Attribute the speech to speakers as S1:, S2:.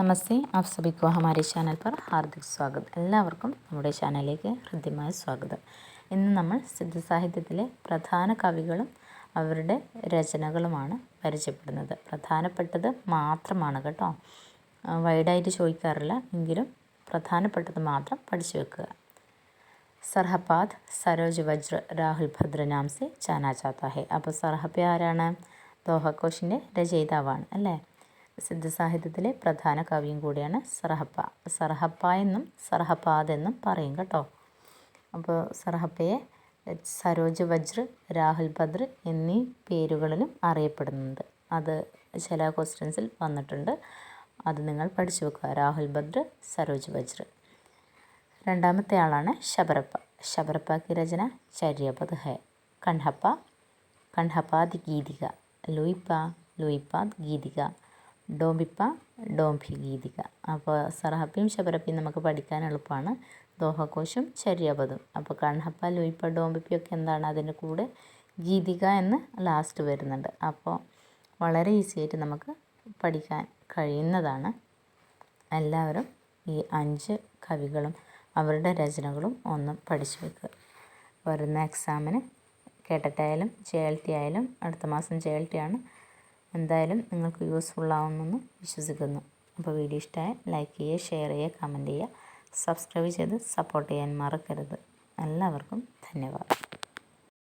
S1: നമസ്തേ, app സभी को हमारे channel पर ഹാർദിക് സ്വാഗതം. എല്ലാവർക്കും നമ്മുടെ ചാനലിലേക്ക് ഹൃദ്യമായ സ്വാഗതം. ഇന്ന് നമ്മൾ സിദ്ധസാഹിത്യത്തിലെ പ്രധാന കവികളും അവരുടെ രചനകളുമാണ് പരിചയപ്പെടുന്നത്. പ്രധാനപ്പെട്ടത് മാത്രമാണ് കേട്ടോ, വൈഡായിട്ട് ചോദിക്കാറില്ല, എങ്കിലും പ്രധാനപ്പെട്ടത് മാത്രം പഠിച്ചു വെക്കുക. സർഹപാദ് സരോജ് വജ്ര രാഹുൽ ഭദ്ര നാം സെ ജാനാ ജാതാ ഹെ. അപ്പോൾ സർഹപ്പ ആരാണ്? ദോഹക്കോഷിൻ്റെ രചയിതാവാണ് അല്ലേ. സിദ്ധസാഹിത്യത്തിലെ പ്രധാന കവിയും കൂടിയാണ് സർഹപ്പ. സർഹപ്പ എന്നും സർഹപാദ് എന്നും പറയും കേട്ടോ. അപ്പോൾ സർഹപ്പയെ സരോജ് വജ്ര, രാഹുൽ ഭദ്ര എന്നീ പേരുകളിലും അറിയപ്പെടുന്നുണ്ട്. അത് ചില ക്വസ്റ്റ്യൻസിൽ വന്നിട്ടുണ്ട്, അത് നിങ്ങൾ പഠിച്ചു വെക്കുക. രാഹുൽ ഭദ്ര, സരോജ് വജ്ര. രണ്ടാമത്തെ ആളാണ് ശബരപ്പ. ശബരപ്പ की രചന ചര്യപദ് ഹെ. കണ്ഹപ്പ, കണ്ഹപാദ് ഗീതിക. ലൂയിപ്പ, ലൂയിപ്പാദ് ഗീതിക. ഡോംബിപ്പ, ഡോംഭി ഗീതിക. അപ്പോൾ സർഹപ്പയും ശബരപ്പയും നമുക്ക് പഠിക്കാൻ എളുപ്പമാണ്. ദോഹക്കോശും ചര്യപദും. അപ്പോൾ കണ്ഹപ്പ, ലൂയിപ്പ, ഡോംബിപ്പയൊക്കെ എന്താണ്, അതിൻ്റെ കൂടെ ഗീതിക എന്ന് ലാസ്റ്റ് വരുന്നുണ്ട്. അപ്പോൾ വളരെ ഈസി ആയിട്ട് നമുക്ക് പഠിക്കാൻ കഴിയുന്നതാണ്. എല്ലാവരും ഈ 5 കവികളും അവരുടെ രചനകളും ഒന്ന് പഠിച്ചു വെക്കുക. വരുന്ന എക്സാമിന് കേട്ടറ്റായാലും JLT ആയാലും, അടുത്ത മാസം JLT ആണ്, എന്തായാലും നിങ്ങൾക്ക് യൂസ്ഫുൾ ആവുമെന്ന് വിശ്വസിക്കുന്നു. അപ്പോൾ വീഡിയോ ഇഷ്ടമായ ലൈക്ക് ചെയ്യുക, ഷെയർ ചെയ്യുക, കമൻറ്റ് ചെയ്യുക, സബ്സ്ക്രൈബ് ചെയ്ത് സപ്പോർട്ട് ചെയ്യാൻ മറക്കരുത്. എല്ലാവർക്കും ധന്യവാദം.